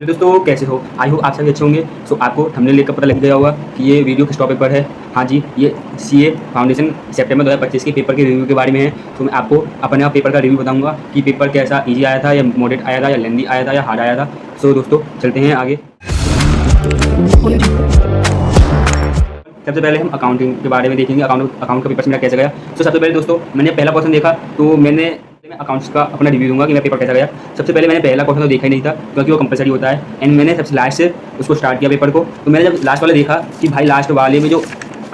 दोस्तों कैसे हो? आई होप आप सभी अच्छे होंगे। सो आपको थंबनेल देखकर पता लग गया होगा कि ये वीडियो किस टॉपिक पर है। हाँ जी, ये सीए फाउंडेशन सितंबर 2025 के पेपर के रिव्यू के बारे में है। तो मैं आपको अपने आप पेपर का रिव्यू बताऊंगा कि पेपर कैसा ईजी आया था या मॉडरेट आया था या लेंदी आया था या हार्ड आया था। सो दोस्तों चलते हैं आगे। सबसे पहले हम अकाउंटिंग के बारे में देखेंगे, अकाउंट का पेपर मेरा कैसा गया। तो सबसे पहले दोस्तों मैंने पहला क्वेश्चन देखा तो मैं अकाउंट्स का अपना रिव्यू दूंगा कि मेरा पेपर कैसा गया। सबसे पहले मैंने पहला क्वेश्चन तो देखा ही नहीं था क्योंकि वो कंपलसरी होता है एंड मैंने सबसे लास्ट से उसको स्टार्ट किया पेपर को। तो मैंने जब लास्ट वाला देखा कि भाई लास्ट वाले में जो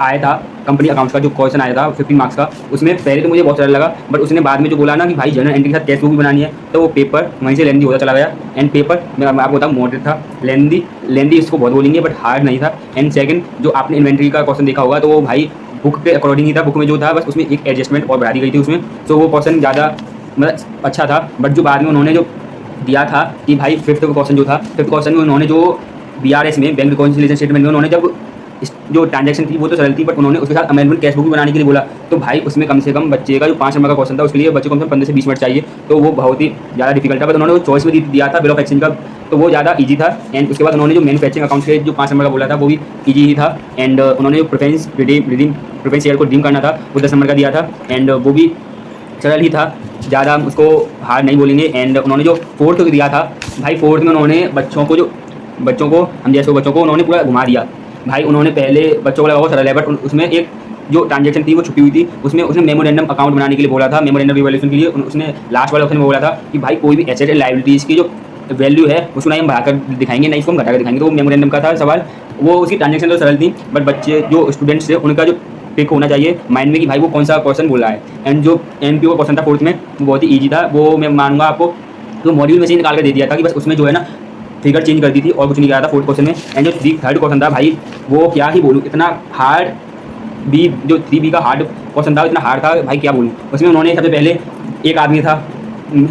आया था कंपनी अकाउंट्स का जो क्वेश्चन आया था 15 मार्क्स का, उसमें पहले तो मुझे बहुत सरल लगा, बट उसने बाद में जो बोला ना कि भाई जनरल एंट्री के साथ कैश बुक भी बनानी है, तो वो पेपर वहीं से लेंदी होता चला गया। एंड पेपर मैं आपको बताऊँ मॉडरेट था, लेंदी इसको बहुत बोलेंगे बट हार्ड नहीं था। एंड सेकंड जो आपने इन्वेंट्री का क्वेश्चन देखा होगा तो वो भाई बुक के अकॉर्डिंग ही था, बुक में जो था बस उसमें एक एडजस्टमेंट और बढ़ा दी गई थी उसमें, तो वो क्वेश्चन ज़्यादा मतलब अच्छा था। बट जो बाद में उन्होंने जो दिया था कि भाई फिफ्थ क्वेश्चन जो था, फिफ्थ क्वेश्चन में उन्होंने जो बीआरएस में बैंक रिकॉन्सिलिएशन स्टेटमेंट में उन्होंने जब जो ट्रांजैक्शन थी वो तो सरल थी, बट उन्होंने उसके साथ अमेंडमेंट कैश बुक भी बनाने के लिए बोला। तो भाई उसमें कम से कम बच्चे का जो 5 नंबर का क्वेश्चन था उसके लिए बच्चे को कम से कम 15 से 20 मिनट चाहिए, तो वो बहुत ही ज़्यादा डिफिकल्ट था। बट उन्होंने वो चॉइस में दिया था बिल ऑफ एक्सचेंज का, तो वो ज़्यादा ईजी था। एंड उसके बाद उन्होंने जो मैन्युफैक्चरिंग अकाउंट के जो 5 नंबर का बोला था वो भी ईजी ही था। एंड उन्होंने जो प्रेफरेंस शेयर को रिडीम करना था वो 10 नंबर का दिया था एंड वो भी सरल ही था, ज़्यादा हम उसको हार्ड नहीं बोलेंगे। एंड उन्होंने जो फोर्थ दिया था भाई, फोर्थ में उन्होंने बच्चों को हम जैसे बच्चों को उन्होंने पूरा घुमा दिया। भाई उन्होंने पहले बच्चों को लगा वो सरल है, बट उसमें एक जो ट्रांजैक्शन थी वो छुपी हुई थी, उसमें उसने मेमोरेंडम अकाउंट बनाने के लिए बोला था, मेमोरेंडम रिवॉल्यूशन के लिए उसने लास्ट वाले ऑप्शन में बोला था कि भाई कोई भी एसेट एंड लायबिलिटीज़ की जो वैल्यू है उसको ना हम बढ़ाकर दिखाएंगे ना इसको हम घटाकर दिखाएंगे। तो वो मेमोरेंडम का था सवाल, वो उसकी ट्रांजैक्शन तो सरल थी, बट बच्चे जो स्टूडेंट्स थे उनका जो पिक होना चाहिए माइंड में कि भाई वो कौन सा क्वेश्चन बोल रहा है। एंड जो एमपीओ का क्वेश्चन था फोर्थ में वो बहुत ही ईजी था, वो मैं मानूंगा आपको तो मॉड्यूल में से निकाल कर दे दिया था कि बस उसमें जो है ना फिगर चेंज कर दी थी और कुछ नहीं किया था फोर्थ क्वेश्चन में। एंड जो थर्ड क्वेश्चन था भाई वो क्या ही बोलूँ, इतना हार्ड बी जो 3B का हार्ड क्वेश्चन था इतना हार्ड था भाई क्या बोलूँ। उसमें उन्होंने सबसे पहले एक आदमी था,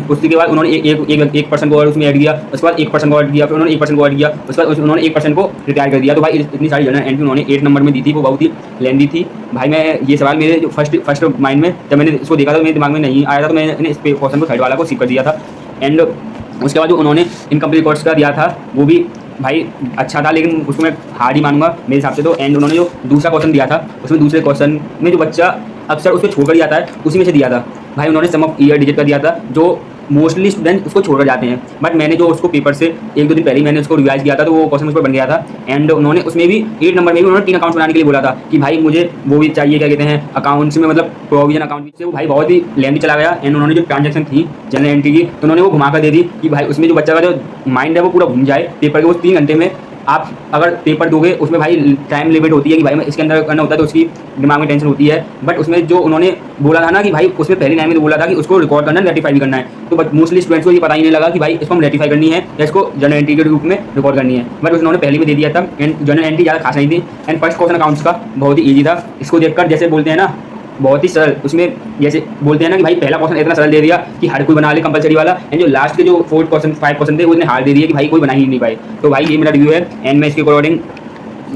उसके बाद उन्होंने एक पर्सन को और उसमें ऐड किया, उसके बाद 1% को ऐड किया, फिर उन्होंने 1% को ऐड किया, उसके बाद उन्होंने 1% को रिटायर कर दिया। तो भाई इतनी सारी जनरल एंट्री उन्होंने 8 नंबर में दी थी, वो बहुत ही लेंदी थी। भाई मैं ये सवाल मेरे जो फर्स्ट माइंड में जब मैंने इसको देखा था मेरे दिमाग में नहीं आया था, तो मैंने इस क्वेश्चन को थर्ड वाला को सीख कर दिया था। एंड उसके बाद जो उन्होंने इनकम्प्लीट कोर्स का दिया था वो भी भाई अच्छा था, लेकिन उसको मैं हार्ड ही मानूंगा मेरे हिसाब से तो। एंड उन्होंने जो दूसरा क्वेश्चन दिया था उसमें दूसरे क्वेश्चन में जो बच्चा अक्सर उसको छोड़कर जाता है उसी में से दिया था। भाई उन्होंने सम ऑफ ईयर डिजिट का दिया था जो मोस्टली स्टूडेंट उसको छोड़कर जाते हैं, बट मैंने जो उसको पेपर से 1-2 दिन पहले ही मैंने उसको रिवाइज किया था तो वो क्वेश्चन उस पर बन गया था। एंड उन्होंने उसमें भी 8 नंबर में भी उन्होंने 3 अकाउंट्स बनाने के लिए बोला था कि भाई मुझे वो भी चाहिए क्या कहते हैं अकाउंट्स में, मतलब प्रोविजन अकाउंट से वो भाई बहुत ही लेंदी चला गया। एंड उन्होंने जो ट्रांजैक्शन थी जनरल एंट्री की तो उन्होंने वो घुमा कर दे दी कि भाई उसमें जो बच्चा का जो माइंड है वो पूरा घूम जाए पेपर के। वो 3 घंटे में आप अगर पेपर दोगे उसमें भाई टाइम लिमिट होती है कि भाई इसके अंदर करना होता है तो उसकी दिमाग में टेंशन होती है। बट उसमें जो उन्होंने बोला था ना कि भाई उसमें पहली लाइन में बोला था कि उसको रिकॉर्ड करना है रेटिफाई भी करना है, तो बट मोस्टली स्टूडेंट्स को ये पता ही नहीं लगा कि भाई इसको हम रेटिफाई करनी है या इसको जनरल एंट्री के रूप में रिकॉर्ड करनी है। बट उन्होंने पहले में दे दिया था। एंड जनरल एंट्री ज़्यादा खास नहीं थी। एंड फर्स्ट क्वेश्चन अकाउंट्स का बहुत ही ईजी था, इसको देखकर जैसे बोलते हैं ना बहुत ही सरल, उसमें जैसे बोलते हैं ना कि भाई पहला क्वेश्चन इतना सरल दे दिया कि हर कोई बना ले कंपलसरी वाला। एंड जो लास्ट के जो 4 क्वेश्चन 5 क्वेश्चन थे वो इतने हार्ड दे दिए कि भाई कोई बना ही नहीं पाए। तो भाई ये मेरा रिव्यू है एंड मैं इसके अकॉर्डिंग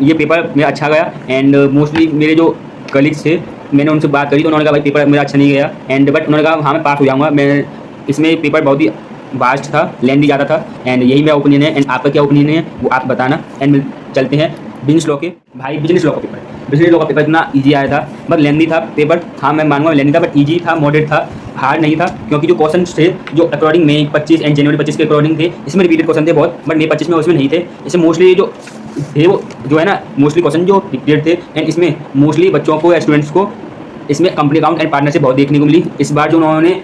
ये पेपर मेरा अच्छा गया। एंड मोस्टली मेरे जो कलीग्स थे मैंने उनसे बात करी तो उन्होंने कहा भाई पेपर मेरा अच्छा नहीं गया। एंड बट उन्होंने कहा हाँ मैं पास हो जाऊँगा। मैं इसमें पेपर बहुत ही वास्ट था, लेंदी ज़्यादा था। एंड यही मेरा ओपिनियन है। एंड आपका क्या ओपिनियन है वो आप बताना। एंड चलते हैं बिजनेस लॉ के। भाई बिजनेस लॉ का पेपर इतना ईजी आया था, बट लेंदी था पेपर। हाँ मैं मानूंगा लेंदी था बट ईजी था, मॉडरेट था, हार्ड नहीं था। क्योंकि जो क्वेश्चन थे जो अकॉर्डिंग मई 25 एंड जनवरी 25 के अकॉर्डिंग थे, इसमें रिपीटेड क्वेश्चन थे बहुत, बट मई 25 में उसमें नहीं थे। इसमें मोस्टली जो थे वो जो है ना मोस्टली क्वेश्चन जो रिपीटेड थे। एंड इसमें मोस्टली बच्चों को या स्टूडेंट्स को इसमें कंपनी अकाउंट एंड पार्टनरशिप बहुत देखने को मिली इस बार। जो उन्होंने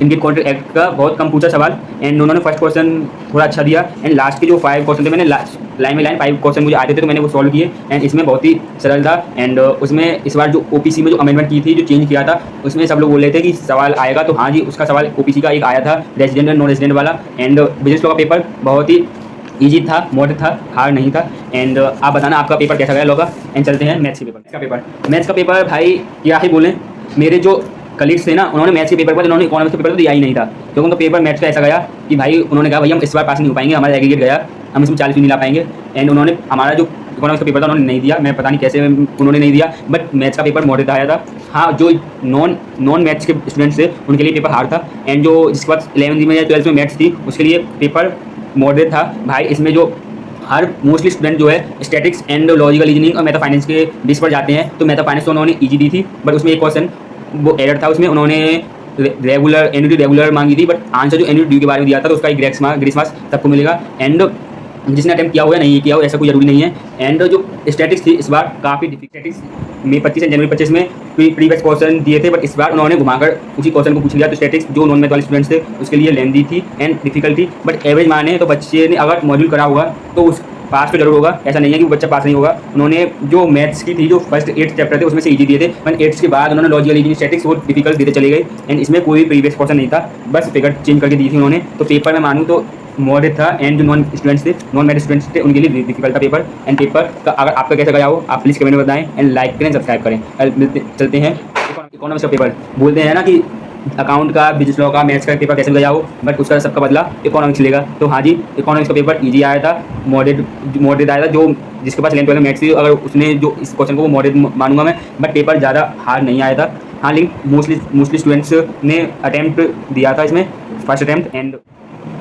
इनके कॉन्ट्रैक्ट एक्ट का बहुत कम पूछा सवाल। एंड उन्होंने फर्स्ट क्वेश्चन थोड़ा अच्छा दिया। एंड लास्ट के जो 5 क्वेश्चन थे मैंने लाइन में लाइन 5 क्वेश्चन मुझे आते थे तो मैंने वो सॉल्व किए। एंड इसमें बहुत ही सरल था। एंड उसमें इस बार जो ओपीसी में जो अमेंडमेंट की थी जो चेंज किया था उसमें सब लोग बोल रहे थे कि सवाल आएगा, तो हाँ जी उसका सवाल ओपीसी का एक आया था रेजिडेंट एंड नॉन रेजिडेंट वाला। एंड बिजनेस लॉ का पेपर बहुत ही ईजी था, मॉडरेट था, हार्ड नहीं था। एंड आप बताना आपका पेपर कैसा गया लॉ का। एंड चलते हैं मैथ्स का पेपर भाई क्या ही बोलें, मेरे जो कलीग्स थे ना उन्होंने मैथ्स के पेपर पर उन्होंने इकोनॉमिक्स के पेपर तो दिया ही नहीं था, क्योंकि उनका पेपर मैथ्स का ऐसा गया कि भाई उन्होंने कहा भाई हम इस बार पास नहीं हो पाएंगे, हमारा एग्रीगेट गया, हम इसमें 40 नहीं ला पाएंगे। एंड उन्होंने हमारा जो इकोनॉमिक्स का पेपर था उन्होंने नहीं दिया, मैं पता नहीं कैसे उन्होंने नहीं दिया, बट मैथ्स का पेपर मॉडरेट आया था। हाँ जो नॉन मैथ्स के स्टूडेंट्स थे उनके लिए पेपर हार्ड था। एंड जो जिसके बाद 11वीं में या 12th में मैथ्स थी उसके लिए पेपर मॉडरेट था भाई। इसमें जो हर मोस्टली स्टूडेंट जो है स्टैटिक्स एंड लॉजिकल रीजनिंग और मैथा फाइनेंस के बेस पर जाते हैं, तो मैथा फाइनेंस तो उन्होंने ईजी दी थी, बट उसमें एक क्वेश्चन वो एरर था, उसमें उन्होंने रेगुलर एनुटी रेगुलर मांगी थी, बट आंसर जो एनुटी ड्यू के बारे में दिया था तो उसका एक ग्रेस मार्क्स सबको मिलेगा। एंड जिसने अटेम्प्ट किया हुआ है नहीं किया हुआ ऐसा कोई जरूरी नहीं है। एंड जो स्टैटिक्स थी इस बार काफ़ी स्टैटिक्स में 25 जनवरी 25 में प्रीवियस क्वेश्चन दिए थे, बट इस बार उन्होंने घुमाकर उसी क्वेश्चन को पूछ लिया। तो स्टैटिक्स जो नॉन मैथ वाले स्टूडेंट्स थे उसके लिए लेंदी थी एंड डिफिकल्ट थी, बट एवरेज माने तो बच्चे ने अगर मॉड्यूल करा होगा तो उस पास तो जरूर होगा, ऐसा नहीं है कि वो बच्चा पास नहीं होगा। उन्होंने जो मैथ्स की थी जो फर्स्ट 8 चैप्टर थे उसमें से ईजी दिए थे, पर 8 के बाद उन्होंने लॉजिकल रीजनिंग स्टैटिक्स वो डिफिकल्ट देते चले गए। एंड इसमें कोई प्रीवियस क्वेश्चन नहीं था, बस फिगर चेंज करके दी थी उन्होंने। तो पेपर में मानूँ तो मॉडरेट था, एंड जो नॉन स्टूडेंट्स थे नॉन मैथ स्टूडेंट्स थे उनके लिए डिफिकल्ट था पेपर। एंड पेपर का अगर आपका कैसा गया हो आप प्लीज़ कमेंट में बताएं एंड लाइक करें सब्सक्राइब करें। चलते हैं इकोनॉमिक्स का पेपर। बोलते हैं ना कि अकाउंट का, बिजनेस लॉ का, मैथ्स का पेपर कैसे गया हो, बट उसका सबका बदला इकोनॉमिक्स लेगा। तो हाँ जी, इकोनॉमिक्स का पेपर ईजी आया था, मॉडरेट आया था। जो जिसके पास 11th मैथ्स थी अगर उसने जो इस क्वेश्चन को मॉडरेट मानूंगा मैं, बट पेपर ज़्यादा हार्ड नहीं आया था। हाँ, लेकिन मोस्टली स्टूडेंट्स ने अटैम्प्ट दिया था इसमें फर्स्ट अटैम्प्ट। एंड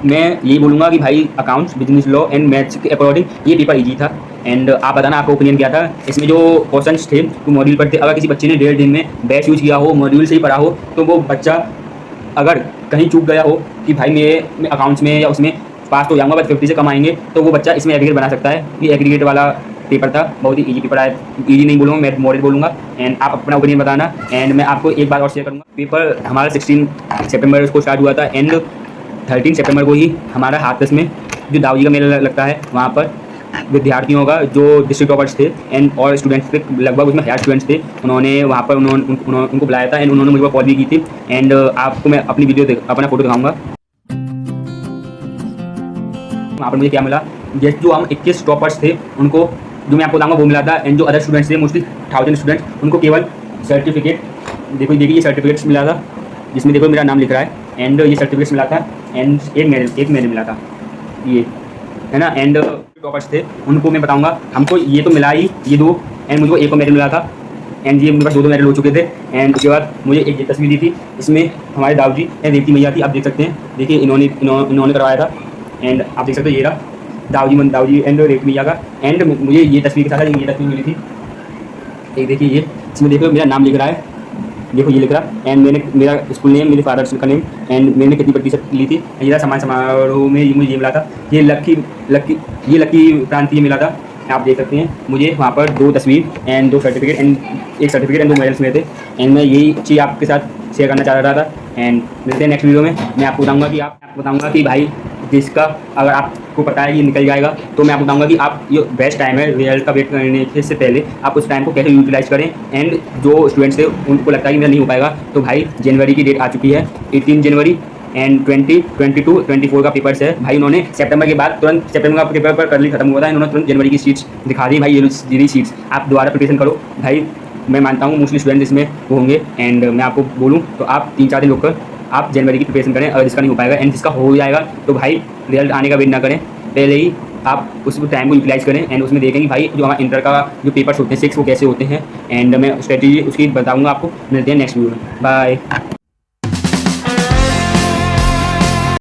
मैं यही बोलूँगा कि भाई accounts, business law and maths के अकॉर्डिंग ये पेपर ईजी था। एंड आप बताना आपका ओपिनियन क्या था। इसमें जो क्वेश्चंस थे वो मॉड्यूल पर थे। अगर किसी बच्चे ने 1.5 दिन में बैच यूज किया हो, मॉड्यूल से ही पढ़ा हो, तो वो बच्चा अगर कहीं चूक गया हो कि भाई मैं अकाउंट्स में या उसमें पास तो हो जाऊँगा बट 50 से कम आएंगे, तो वो बच्चा इसमें एग्रीगेट बना सकता है। ये एग्रीगेट वाला पेपर था, बहुत ही ईजी पेपर आया। ईजी नहीं बोलूँगा, मैं मॉडरेट बोलूँगा। एंड आप अपना ओपिनियन बताना। एंड मैं आपको एक बात और शेयर करूँगा, पेपर हमारा 16 सितंबर को स्टार्ट हुआ था, एंड 13 सितंबर को ही हमारा हाथरस में जो दाऊजी का मेला लगता है वहाँ पर विद्यार्थियों का जो डिस्ट्रिक्ट टॉपर्स थे एंड और स्टूडेंट्स थे, लगभग उसमें 1000 स्टूडेंट्स थे, उन्होंने वहाँ पर उनको बुलाया था। एंड उन्होंने मुझे कॉल भी की थी। एंड आपको मैं अपनी अपना फोटो दिखाऊंगा। वहाँ पर मुझे क्या मिला, जैसे जो हम 21 टॉपर्स थे उनको जो मैं आपको बताऊंगा वो मिला था। एंड जो अदर स्टूडेंट्स थे मोस्टली 1000 स्टूडेंट्स, उनको केवल सर्टिफिकेट, देखिए ये सर्टिफिकेट्स मिला था जिसमें देखो मेरा नाम लिख रहा है। एंड ये सर्टिफिकेट्स मिला था एंड एक मेडल मिला था, ये है ना। एंड टॉपर्स थे उनको मैं बताऊंगा, हमको ये तो मिला ही ये दो, एंड मुझको एक मेडल मिला था। एंड ये मेरे पास 2 मेडल हो चुके थे। एंड उसके बाद मुझे एक तस्वीर दी थी, इसमें हमारे दाऊजी एंड रेवती मैया थी, आप देख सकते हैं। देखिए इन्होंने करवाया था। एंड आप देख सकते हो ये रहा दाऊजी एंड रेवती मैया का। एंड मुझे ये तस्वीर के साथ ये तस्वीर मिली थी, एक देखिए ये, इसमें देखो मेरा नाम लिख रहा है, देखो ये लिख रहा। एंड मैंने मेरा स्कूल नेम, मेरे फादर का नेम, एंड मैंने कितनी प्रतिशत ली थी। ये सम्मान समारोह में मुझे ये मिला था, ये लक्की प्रांतीय मिला था, आप देख सकते हैं। मुझे वहाँ पर 2 तस्वीर and 2 certificate and 1 certificate and 2 medals मिले थे। एंड मैं यही चीज़ आपके साथ शेयर करना चाह रहा था। एंड मिलते हैं नेक्स्ट वीडियो में। मैं आपको बताऊँगा कि भाई जिसका अगर आपको पता है कि निकल जाएगा, तो मैं आपको बताऊंगा कि आप ये बेस्ट टाइम है रिजल्ट का वेट करने से पहले आप उस टाइम को कैसे यूटिलाइज करें। एंड जो स्टूडेंट्स थे उनको लगता है कि मेरा नहीं हो पाएगा, तो भाई जनवरी की डेट आ चुकी है, 18 जनवरी एंड 20, 22, 24 का पेपर्स है भाई। उन्होंने सितंबर के बाद तुरंत सितंबर का पेपर पर करली खत्म हुआ था, इन्होंने तुरंत जनवरी की सीट्स दिखा दी भाई। ये सीट्स आप दोबारा प्रिपरेशन करो भाई। मैं मानता हूँ मोस्टली स्टूडेंट इसमें वो होंगे। एंड मैं आपको बोलूँ तो आप 3-4 दिन रुककर आप जनवरी की प्रिपरेशन करें। अगर जिसका नहीं हो पाएगा एंड जिसका हो जाएगा तो भाई रिजल्ट आने का वेट ना करें, पहले ही आप उस टाइम को यूटिलाइज करें। एंड उसमें देखें कि भाई जो हमारा इंटर का जो पेपर्स होते हैं 6 वो कैसे होते हैं। एंड मैं स्ट्रेटजी उसकी बताऊंगा आपको। मिलते हैं नेक्स्ट वीडियो में, बाय।